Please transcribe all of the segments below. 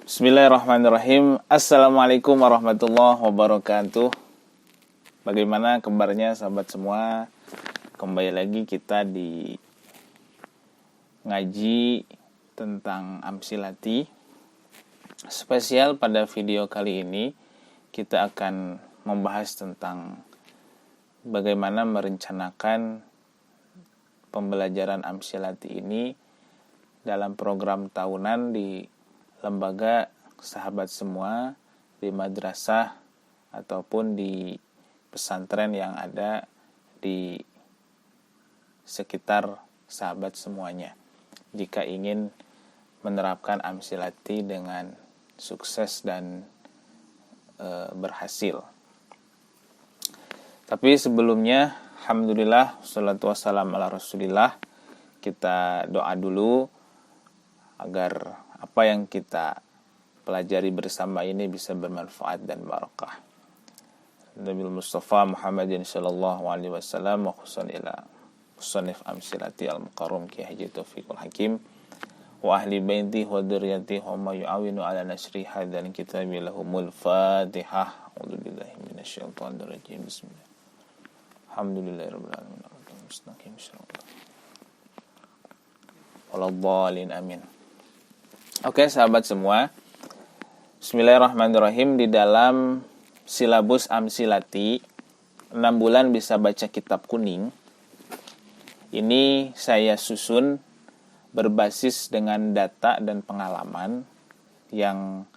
Bismillahirrahmanirrahim. Assalamualaikum warahmatullahi wabarakatuh. Bagaimana kabarnya sahabat semua? Kembali lagi kita di ngaji tentang Amsilati. Spesial pada video kali ini kita akan membahas tentang bagaimana merencanakan pembelajaran Amsilati ini dalam program tahunan di lembaga sahabat semua, di madrasah ataupun di pesantren yang ada di sekitar sahabat semuanya, jika ingin menerapkan Amsilati dengan sukses dan berhasil. Tapi sebelumnya, alhamdulillah, wassalatu wassalamu ala rasulillah, kita doa dulu agar apa yang kita pelajari bersama ini bisa bermanfaat dan barakah. Nabi Mustafa Muhammadin sallallahu alaihi wasallam wa khususan ila musannif Amsilati al-mukarram Ki Haji Taufiqul Hakim wa ahli baiti wa dzurriyyati hum yu'awinu ala nasri hadzal kitabi lahumul Fatihah. A'udzubillahi minasyaitonir rajim. Bismillah. Alhamdulillahirabbil alamin. Mustaqim insyaallah. Waladhdallin amin. Oke sahabat semua, Bismillahirrahmanirrahim. Di dalam silabus Amsilati 6 bulan bisa baca kitab kuning, ini saya susun berbasis dengan data dan pengalaman yang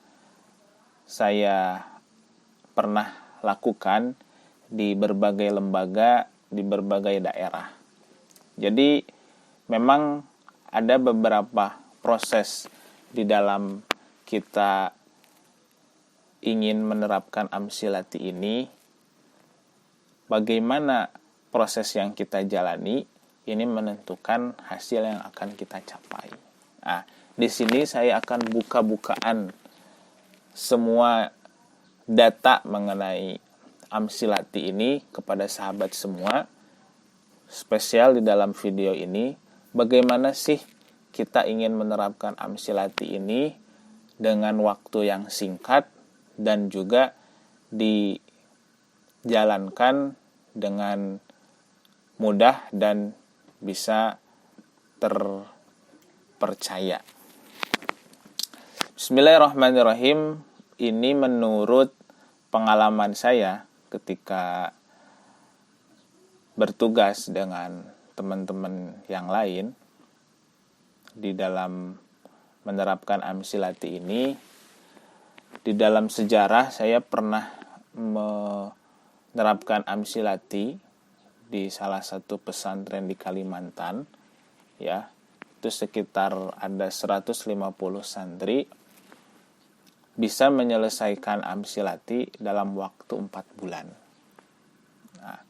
saya pernah lakukan di berbagai lembaga, di berbagai daerah. Jadi memang ada beberapa proses di dalam kita ingin menerapkan Amsilati ini. Bagaimana proses yang kita jalani ini menentukan hasil yang akan kita capai. Nah, di sini saya akan buka-bukaan semua data mengenai Amsilati ini kepada sahabat semua. Spesial di dalam video ini, bagaimana sih kita ingin menerapkan Amsilati ini dengan waktu yang singkat dan juga dijalankan dengan mudah dan bisa terpercaya. Bismillahirrahmanirrahim. Ini menurut pengalaman saya ketika bertugas dengan teman-teman yang lain di dalam menerapkan Amsilati ini. Di dalam sejarah saya pernah menerapkan Amsilati di salah satu pesantren di Kalimantan, ya. Itu sekitar ada 150 santri bisa menyelesaikan Amsilati dalam waktu 4 bulan. Nah,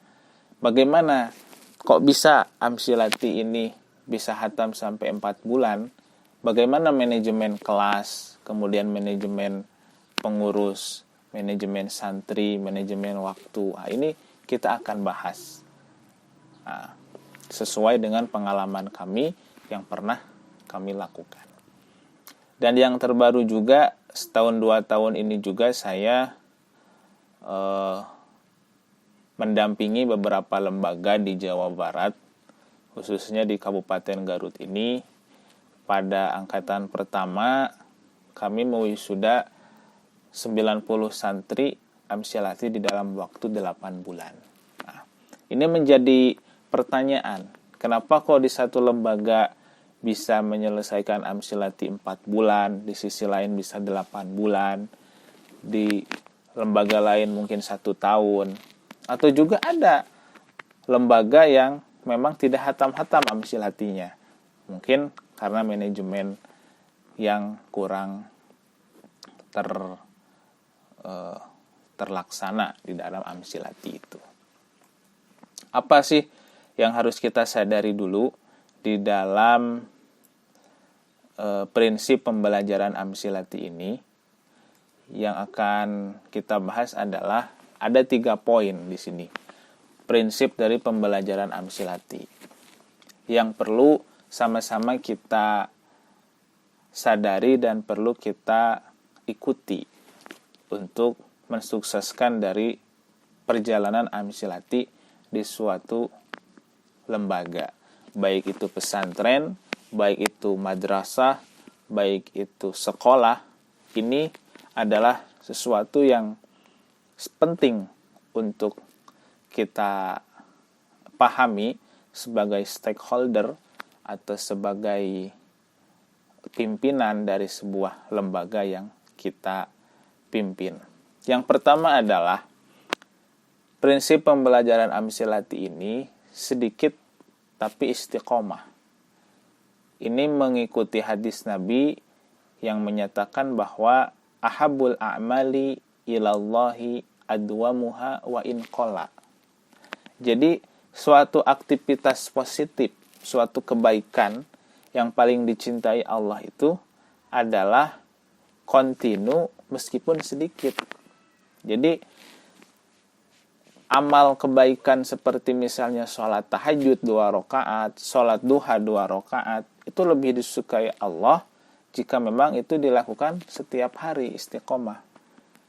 bagaimana kok bisa Amsilati ini bisa hatam sampai 4 bulan, bagaimana manajemen kelas, kemudian manajemen pengurus, manajemen santri, manajemen waktu. Nah, ini kita akan bahas. Nah, sesuai dengan pengalaman kami yang pernah kami lakukan. Dan yang terbaru juga, setahun 2 tahun ini juga saya mendampingi beberapa lembaga di Jawa Barat, khususnya di Kabupaten Garut ini. Pada angkatan pertama kami mewisuda 90 santri Amsilati di dalam waktu 8 bulan. Nah, ini menjadi pertanyaan, kenapa kok di satu lembaga bisa menyelesaikan Amsilati 4 bulan, di sisi lain bisa 8 bulan, di lembaga lain mungkin 1 tahun, atau juga ada lembaga yang memang tidak hatam-hatam Amsilatinya, mungkin karena manajemen yang kurang terlaksana di dalam Amsilati itu. Apa sih yang harus kita sadari dulu di dalam prinsip pembelajaran Amsilati ini? Yang akan kita bahas adalah ada 3 poin di sini. Prinsip dari pembelajaran Amsilati yang perlu sama-sama kita sadari dan perlu kita ikuti untuk mensukseskan dari perjalanan Amsilati di suatu lembaga, baik itu pesantren, baik itu madrasah, baik itu sekolah. Ini adalah sesuatu yang penting untuk kita pahami sebagai stakeholder atau sebagai pimpinan dari sebuah lembaga yang kita pimpin. Yang pertama adalah prinsip pembelajaran Amsilati ini sedikit tapi istiqomah. Ini mengikuti hadis Nabi yang menyatakan bahwa ahabul a'mali ilallahi adwamuha wa in qalla. Jadi suatu aktivitas positif, suatu kebaikan yang paling dicintai Allah itu adalah kontinu meskipun sedikit. Jadi amal kebaikan seperti misalnya sholat tahajud 2 rakaat, sholat duha 2 rakaat, itu lebih disukai Allah jika memang itu dilakukan setiap hari istiqomah.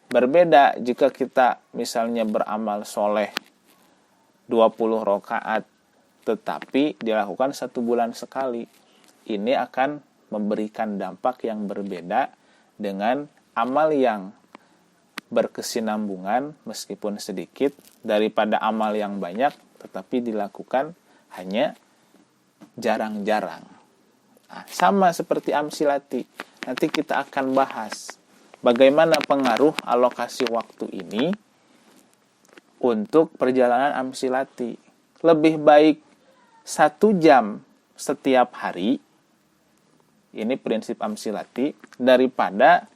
Berbeda jika kita misalnya beramal soleh 20 rakaat tetapi dilakukan 1 bulan sekali. Ini akan memberikan dampak yang berbeda dengan amal yang berkesinambungan meskipun sedikit daripada amal yang banyak tetapi dilakukan hanya jarang-jarang. Nah, sama seperti Amsilati. Nanti kita akan bahas bagaimana pengaruh alokasi waktu ini untuk perjalanan Amsilati. Lebih baik 1 jam setiap hari, ini prinsip Amsilati, daripada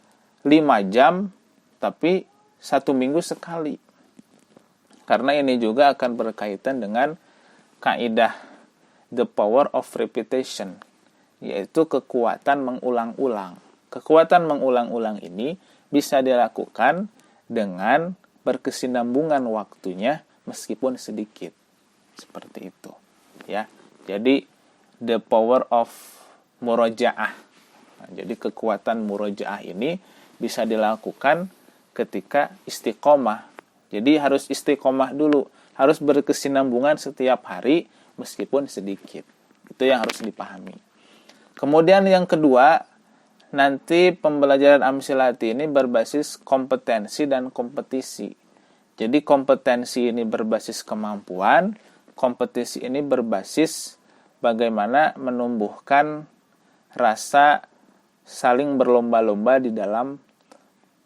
5 jam tapi 1 minggu sekali. Karena ini juga akan berkaitan dengan kaidah the power of repetition, yaitu kekuatan mengulang-ulang. Kekuatan mengulang-ulang ini bisa dilakukan dengan berkesinambungan waktunya meskipun sedikit. Seperti itu, ya. Jadi the power of murojaah. Nah, jadi kekuatan murojaah ini bisa dilakukan ketika istiqomah. Jadi harus istiqomah dulu, harus berkesinambungan setiap hari meskipun sedikit. Itu yang harus dipahami. Kemudian yang kedua, nanti pembelajaran Amsilati ini berbasis kompetensi dan kompetisi. Jadi kompetensi ini berbasis kemampuan, kompetisi ini berbasis bagaimana menumbuhkan rasa saling berlomba-lomba di dalam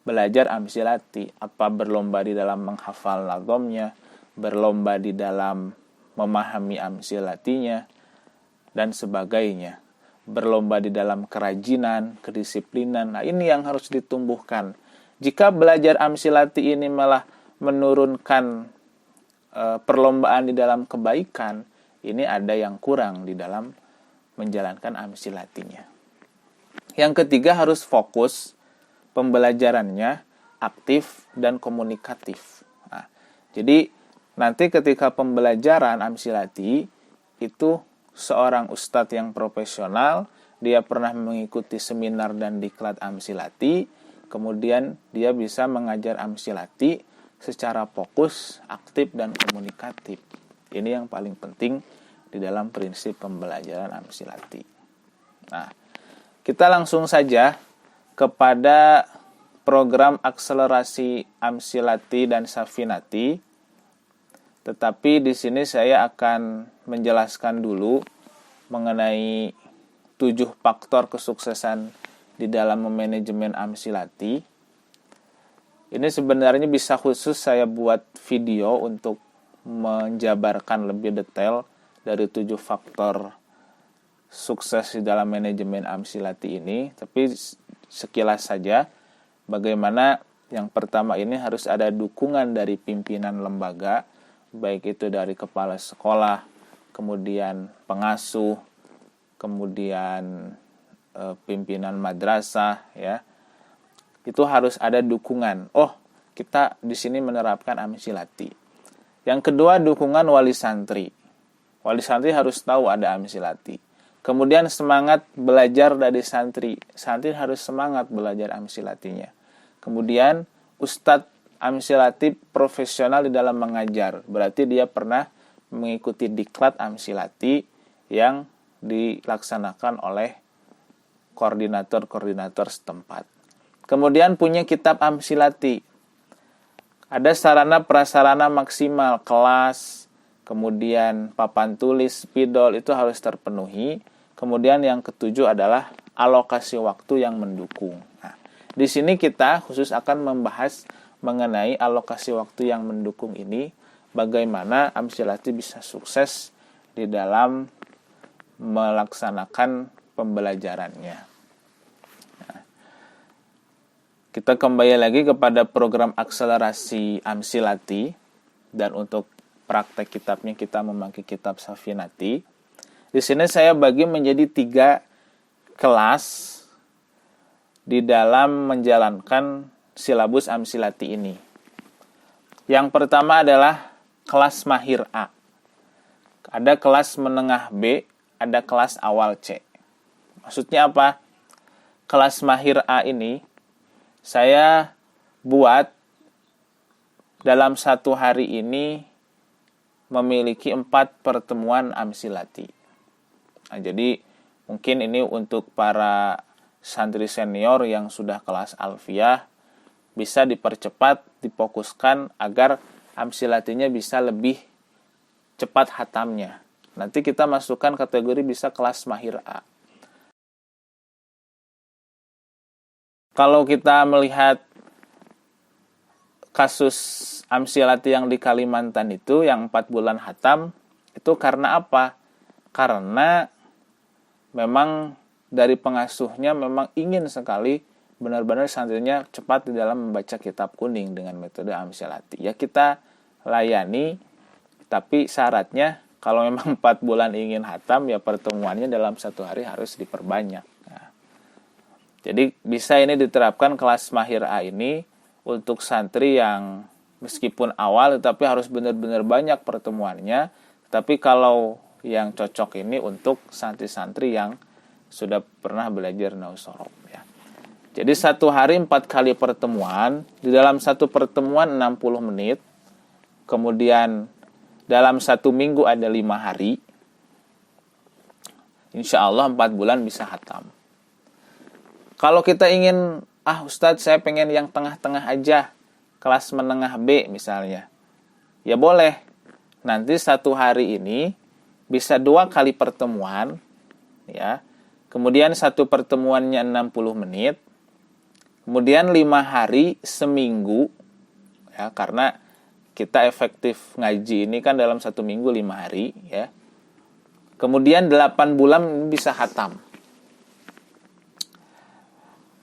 belajar Amsilati. Apa berlomba di dalam menghafal nazomnya, berlomba di dalam memahami Amsilatinya, dan sebagainya. Berlomba di dalam kerajinan, kedisiplinan. Nah, ini yang harus ditumbuhkan. Jika belajar Amsilati ini malah menurunkan perlombaan di dalam kebaikan, ini ada yang kurang di dalam menjalankan Amsilatinya. Yang ketiga, harus fokus pembelajarannya, aktif dan komunikatif. Nah, jadi nanti ketika pembelajaran Amsilati itu seorang ustadz yang profesional, dia pernah mengikuti seminar dan diklat Amsilati, kemudian dia bisa mengajar Amsilati secara fokus, aktif dan komunikatif. Ini yang paling penting di dalam prinsip pembelajaran Amsilati. Nah, kita langsung saja kepada program akselerasi Amsilati dan Safinati. Tetapi di sini saya akan menjelaskan dulu mengenai 7 faktor kesuksesan di dalam memanajemen Amsilati. Ini sebenarnya bisa khusus saya buat video untuk menjabarkan lebih detail dari 7 faktor sukses di dalam manajemen Amsilati ini. Tapi sekilas saja bagaimana yang pertama ini harus ada dukungan dari pimpinan lembaga, baik itu dari kepala sekolah, kemudian pengasuh, kemudian pimpinan madrasah, ya. Itu harus ada dukungan. Oh, kita di sini menerapkan Amsilati. Yang kedua, dukungan wali santri. Wali santri harus tahu ada Amsilati. Kemudian semangat belajar dari santri. Santri harus semangat belajar Amsilatinya. Kemudian Ustadz Amsilati profesional di dalam mengajar. Berarti dia pernah mengikuti diklat Amsilati yang dilaksanakan oleh koordinator-koordinator setempat. Kemudian punya kitab Amsilati. Ada sarana prasarana maksimal, kelas, kemudian papan tulis, spidol, itu harus terpenuhi. Kemudian yang ketujuh adalah alokasi waktu yang mendukung. Nah, di sini kita khusus akan membahas mengenai alokasi waktu yang mendukung ini, bagaimana Amsilati bisa sukses di dalam melaksanakan pembelajarannya. Nah, kita kembali lagi kepada program akselerasi Amsilati, dan untuk praktek kitabnya kita memakai kitab Safinati. Di sini saya bagi menjadi 3 kelas di dalam menjalankan silabus Amsilati ini. Yang pertama adalah kelas mahir A. Ada kelas menengah B, ada kelas awal C. Maksudnya apa? Kelas mahir A ini saya buat dalam 1 hari ini memiliki 4 pertemuan Amsilati. Nah, jadi mungkin ini untuk para santri senior yang sudah kelas alfiyah, bisa dipercepat, difokuskan agar Amsilatinya bisa lebih cepat hatamnya. Nanti kita masukkan kategori bisa kelas mahir A. Kalau kita melihat kasus Amsilati yang di Kalimantan itu, yang 4 bulan hatam, itu karena apa? Karena memang dari pengasuhnya memang ingin sekali benar-benar santrinya cepat di dalam membaca kitab kuning dengan metode Amsilati. Ya kita layani, tapi syaratnya kalau memang 4 bulan ingin hatam, ya pertemuannya dalam 1 hari harus diperbanyak. Nah, jadi bisa ini diterapkan kelas mahir A ini untuk santri yang meskipun awal tetapi harus benar-benar banyak pertemuannya. Tapi kalau yang cocok ini untuk santri-santri yang sudah pernah belajar Nausorof, ya. Jadi 1 hari 4 kali pertemuan, di dalam 1 pertemuan 60 menit, kemudian dalam 1 minggu ada 5 hari, insya Allah 4 bulan bisa hatam. Kalau kita ingin, Ustadz saya pengen yang tengah-tengah aja, kelas menengah B misalnya, ya boleh. Nanti 1 hari ini bisa 2 kali pertemuan, ya. Kemudian 1 pertemuannya 60 menit. Kemudian 5 hari seminggu, ya, karena kita efektif ngaji ini kan dalam 1 minggu 5 hari, ya. Kemudian 8 bulan bisa hatam.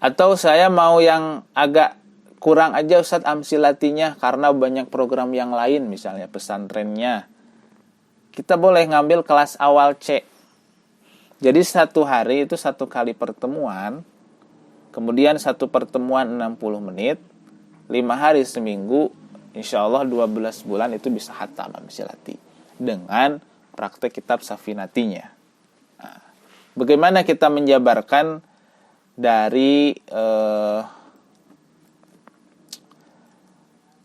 Atau saya mau yang agak kurang aja Ustadz Amsilatinya karena banyak program yang lain, misalnya pesantrennya. Kita boleh ngambil kelas awal C. Jadi 1 hari itu 1 kali pertemuan, kemudian 1 pertemuan 60 menit, 5 hari seminggu, insya Allah 12 bulan itu bisa hatam Amsilati dengan praktek kitab Safinatinya. Nah, bagaimana kita menjabarkan dari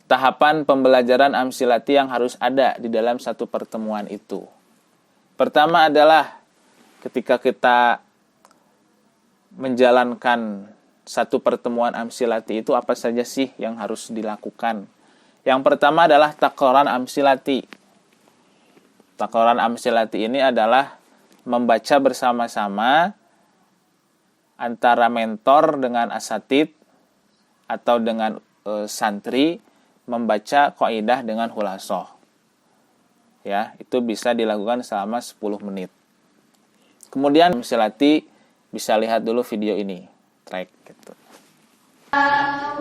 tahapan pembelajaran Amsilati yang harus ada di dalam 1 pertemuan itu? Pertama adalah ketika kita menjalankan 1 pertemuan Amsilati itu apa saja sih yang harus dilakukan? Yang pertama adalah takroran Amsilati. Takroran Amsilati ini adalah membaca bersama-sama antara mentor dengan asatid atau dengan santri, membaca kaidah dengan khulasoh. Ya, itu bisa dilakukan selama 10 menit. Kemudian Amsilati bisa lihat dulu video ini, track gitu.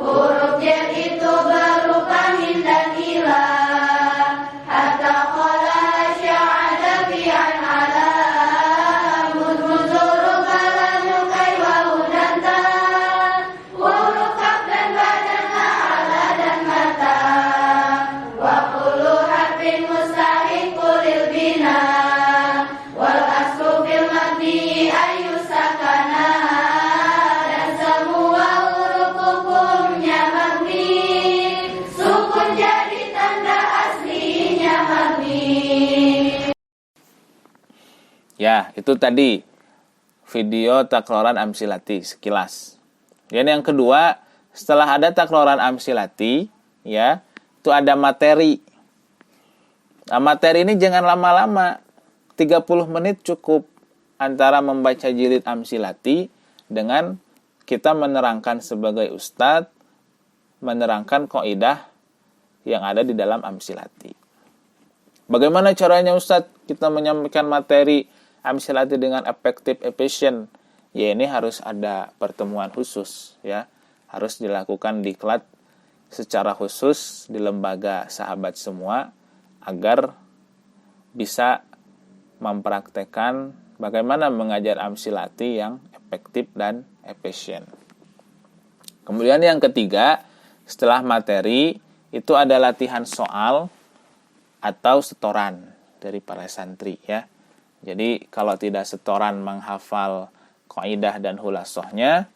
Huruf jar itu berupa min dan ila, hatta qala sya'ada fi an ala muzuru kalamu kai wa udanta, huruf kaf dan ba dan ala dan mata, wa kullu harfin mustahiqul lil bina, wal aslu fil mabni ayu sakana, dan semua huruf hukumnya Ya, itu tadi video takroran amsilati sekilas. Dan yang kedua, setelah ada takroran amsilati, ya, itu ada materi. Nah, materi ini jangan lama-lama. 30 menit cukup antara membaca jilid amsilati dengan kita menerangkan sebagai ustadz, menerangkan kaidah yang ada di dalam amsilati. Bagaimana caranya ustadz kita menyampaikan materi amsilati dengan efektif, efisien? Ya, ini harus ada pertemuan khusus, ya. Harus dilakukan diklat secara khusus di lembaga sahabat semua agar bisa mempraktekkan bagaimana mengajar amsilati yang efektif dan efisien. Kemudian yang ketiga, setelah materi itu ada latihan soal atau setoran dari para santri, ya. Jadi kalau tidak setoran menghafal kaidah dan hulasahnya,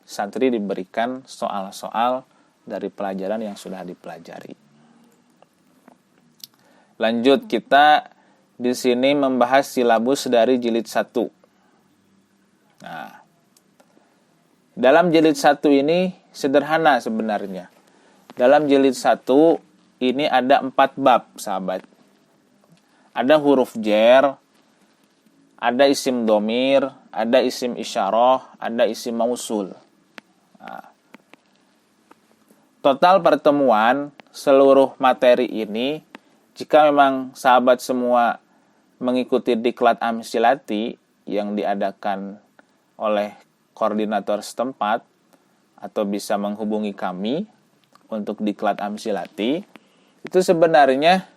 santri diberikan soal-soal dari pelajaran yang sudah dipelajari. Lanjut, kita di sini membahas silabus dari jilid 1. Nah, dalam jilid 1 ini sederhana sebenarnya. Dalam jilid 1 ini ada 4 bab, sahabat. Ada huruf jar, ada isim domir, ada isim isyarah, ada isim mausul. Nah, total pertemuan seluruh materi ini, jika memang sahabat semua mengikuti diklat amsilati yang diadakan oleh koordinator setempat atau bisa menghubungi kami untuk diklat amsilati, itu sebenarnya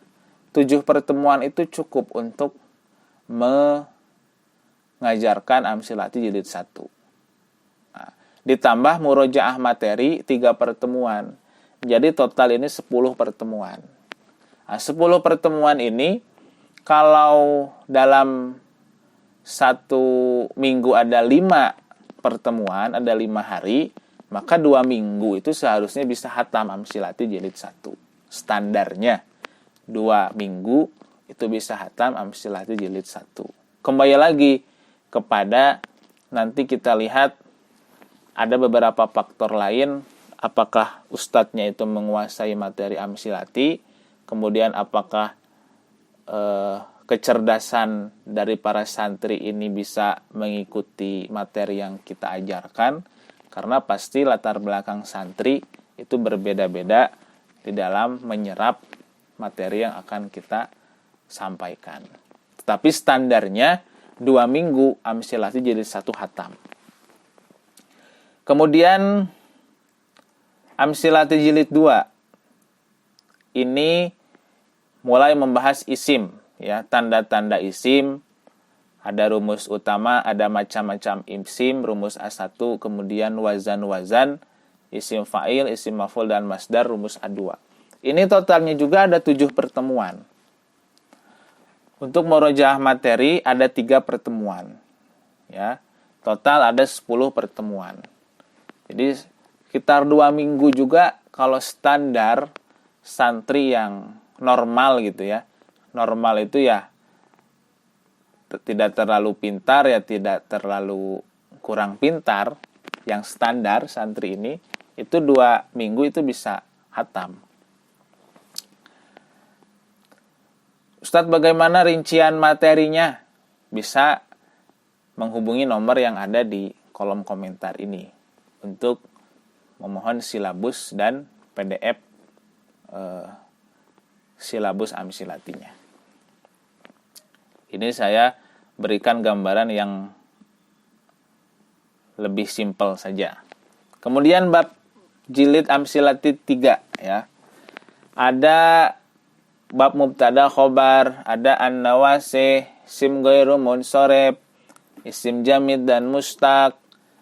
7 pertemuan itu cukup untuk mengajarkan amsilati jilid 1. Nah, ditambah murojaah materi 3 pertemuan. Jadi total ini 10 pertemuan. Nah, 10 pertemuan ini kalau dalam 1 minggu ada 5 pertemuan, ada 5 hari, maka 2 minggu itu seharusnya bisa hatam amsilati jilid 1. Standarnya 2 minggu itu bisa hatam amsilati jilid 1. Kembali lagi kepada nanti kita lihat ada beberapa faktor lain, apakah ustadznya itu menguasai materi amsilati, kemudian apakah kecerdasan dari para santri ini bisa mengikuti materi yang kita ajarkan, karena pasti latar belakang santri itu berbeda-beda di dalam menyerap materi yang akan kita sampaikan. Tetapi standarnya 2 minggu amsilati jilid 1 hatam. Kemudian amsilati jilid 2 ini mulai membahas isim, ya, tanda-tanda isim, ada rumus utama, ada macam-macam isim, rumus A1, kemudian wazan-wazan, isim fa'il, isim maf'ul dan masdar, rumus A2. Ini totalnya juga ada 7 pertemuan. Untuk murojaah materi ada 3 pertemuan. Ya, total ada 10 pertemuan. Jadi sekitar 2 minggu juga kalau standar santri yang normal gitu ya. Normal itu ya tidak terlalu pintar, ya tidak terlalu kurang pintar. Yang standar santri ini itu 2 minggu itu bisa hatam. Ustadz, bagaimana rincian materinya? Bisa menghubungi nomor yang ada di kolom komentar ini untuk memohon silabus dan PDF silabus amsilatinya. Ini saya berikan gambaran yang lebih simpel saja. Kemudian bab jilid amsilati 3, ya. Ada bab mubtada khobar, ada an-nawasih, isim ghairu munsoreb, isim jamid dan mustaq,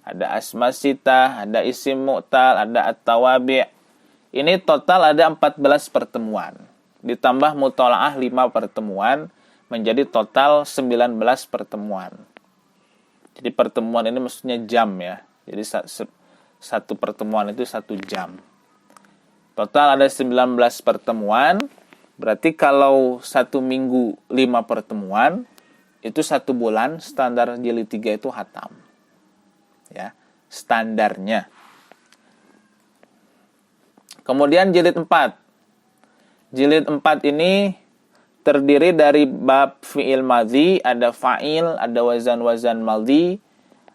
ada asma sitah, ada isim mu'tal, ada at-tawabi'. Ini total ada 14 pertemuan. Ditambah mutola'ah 5 pertemuan, menjadi total 19 pertemuan. Jadi pertemuan ini maksudnya jam, ya. Jadi satu pertemuan itu 1 jam. Total ada 19 pertemuan. Berarti kalau 1 minggu 5 pertemuan, itu 1 bulan, standar jilid 3 itu hatam. Ya, standarnya. Kemudian jilid 4. Jilid 4 ini terdiri dari bab fi'il madhi, ada fa'il, ada wazan-wazan madhi,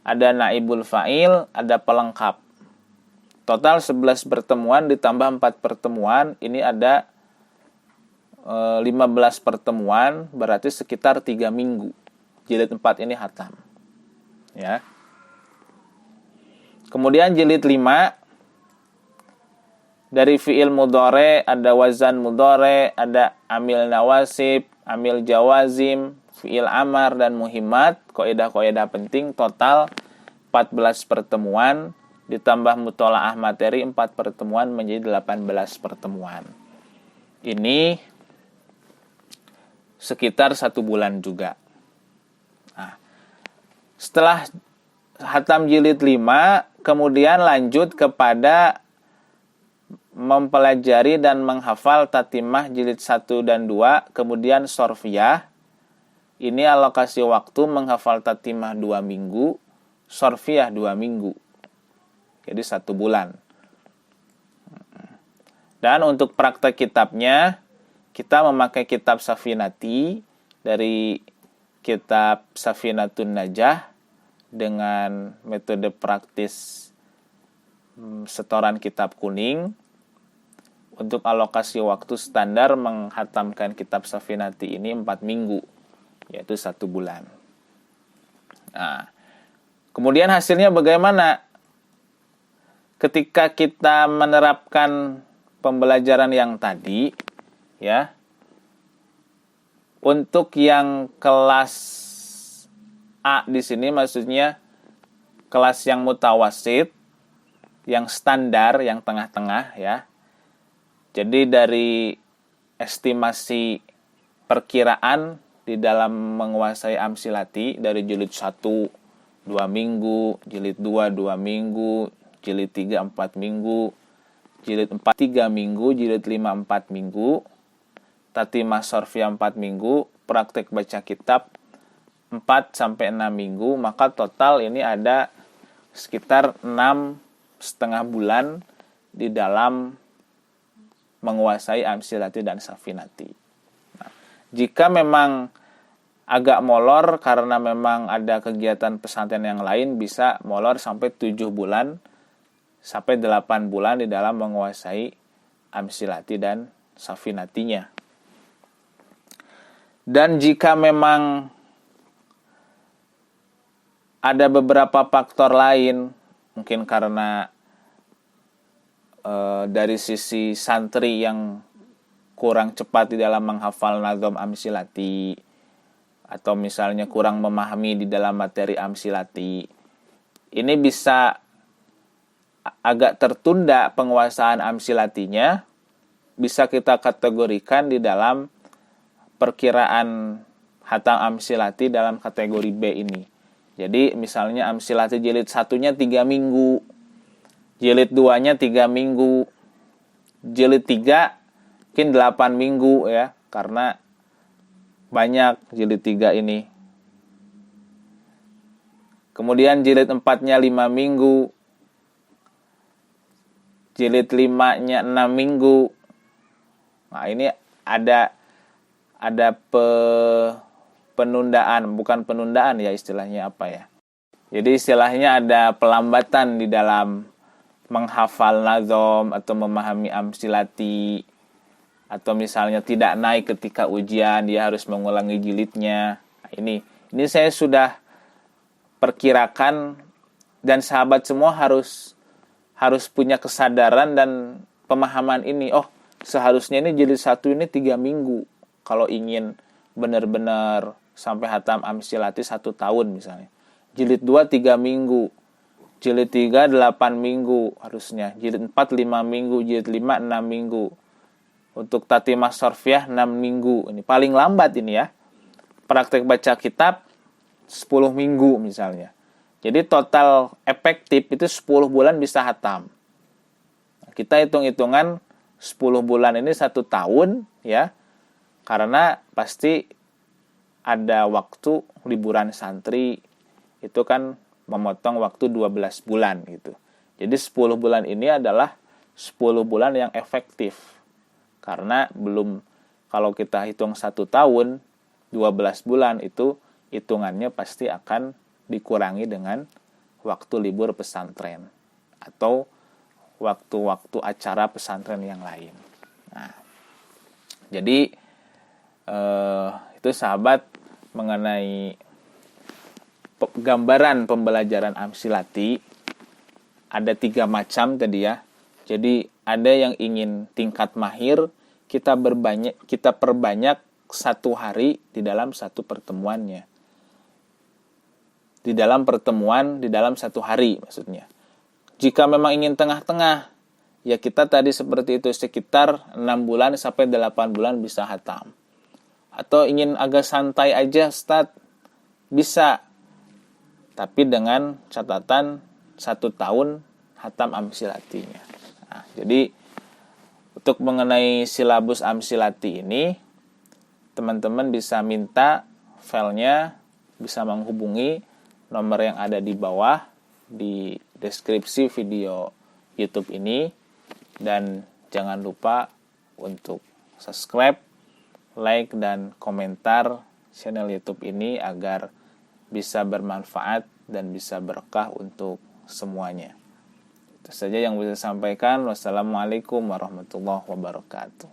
ada naibul fa'il, ada pelengkap. Total 11 pertemuan ditambah 4 pertemuan, ini ada 15 pertemuan, berarti sekitar 3 minggu. Jilid 4 ini hatam. Ya. Kemudian jilid 5, dari fi'il mudhari, ada wazan mudhari, ada amil nawasib, amil jawazim, fi'il amar, dan muhimmat, kaidah-kaidah penting, total 14 pertemuan, ditambah mutola'ah materi 4 pertemuan menjadi 18 pertemuan. Ini sekitar 1 bulan juga. Nah, setelah hatam jilid 5, kemudian lanjut kepada mempelajari dan menghafal tatimah jilid 1 dan 2, kemudian sorfiyah. Ini alokasi waktu menghafal tatimah 2 minggu, sorfiyah 2 minggu. Jadi 1 bulan. Dan untuk praktek kitabnya, kita memakai kitab Safinati dari kitab Safinatun Najah dengan metode praktis setoran kitab kuning. Untuk alokasi waktu standar menghatamkan kitab Safinati ini 4 minggu, yaitu 1 bulan. Nah, kemudian hasilnya bagaimana? Ketika kita menerapkan pembelajaran yang tadi, ya, untuk yang kelas A di sini maksudnya kelas yang mutawasid, yang standar, yang tengah-tengah, ya. Jadi dari estimasi perkiraan di dalam menguasai amsilati dari jilid 1 2 minggu, jilid 2 2 minggu, jilid 3 4 minggu, jilid 4 3 minggu, jilid 5 4 minggu, tatimah sorfiyah 4 minggu, praktek baca kitab 4 sampai 6 minggu, maka total ini ada sekitar 6,5 bulan di dalam menguasai amsilati dan safinati. Nah, jika memang agak molor karena memang ada kegiatan pesantren yang lain, bisa molor sampai 7 bulan sampai 8 bulan di dalam menguasai amsilati dan safinatinya. Dan jika memang ada beberapa faktor lain, mungkin karena dari sisi santri yang kurang cepat di dalam menghafal nazom amsilati, atau misalnya kurang memahami di dalam materi amsilati, ini bisa agak tertunda penguasaan amsilatinya, bisa kita kategorikan di dalam perkiraan hatam amsilati dalam kategori B ini. Jadi misalnya amsilati jilid 1-nya 3 minggu, jilid 2-nya 3 minggu, jilid 3 mungkin 8 minggu, ya, karena banyak jilid 3 ini. Kemudian jilid 4-nya 5 minggu, jilid 5-nya 6 minggu. Nah, ini ada penundaan, bukan penundaan ya, istilahnya apa ya. Jadi istilahnya ada pelambatan di dalam menghafal nazom atau memahami amsilati, atau misalnya tidak naik ketika ujian, dia harus mengulangi jilidnya. Nah, ini saya sudah perkirakan, dan sahabat semua harus punya kesadaran dan pemahaman ini. Oh, seharusnya ini jilid 1 ini 3 minggu kalau ingin benar-benar sampai hatam amsilati 1 tahun misalnya. Jilid 2 3 minggu, jilid 3 8 minggu harusnya, jilid 4 5 minggu, jilid 5 6 minggu. Untuk tatimah sorfiyah 6 minggu. Ini paling lambat ini ya. Praktek baca kitab 10 minggu misalnya. Jadi total efektif itu 10 bulan bisa hatam. Kita hitung-hitungan 10 bulan ini 1 tahun ya. Karena pasti ada waktu liburan santri itu kan memotong waktu 12 bulan gitu. Jadi 10 bulan ini adalah 10 bulan yang efektif. Karena kalau kita hitung 1 tahun, 12 bulan itu hitungannya pasti akan dikurangi dengan waktu libur pesantren atau waktu-waktu acara pesantren yang lain. Nah, jadi itu sahabat mengenai gambaran pembelajaran Amsilati. Ada 3 macam tadi ya. Jadi ada yang ingin tingkat mahir, kita perbanyak 1 hari di dalam 1 pertemuannya. Di dalam 1 hari maksudnya. Jika memang ingin tengah-tengah, ya kita tadi seperti itu, sekitar 6 bulan sampai 8 bulan bisa hatam. Atau ingin agak santai aja Ustaz, bisa. Tapi dengan catatan 1 tahun hatam Amsilatinya. Nah, jadi untuk mengenai silabus Amsilati ini, teman-teman bisa minta filenya, bisa menghubungi nomor yang ada di bawah di deskripsi video YouTube ini, dan jangan lupa untuk subscribe, like, dan komentar channel YouTube ini agar bisa bermanfaat dan bisa berkah untuk semuanya. Itu saja yang bisa saya sampaikan. Wassalamualaikum warahmatullahi wabarakatuh.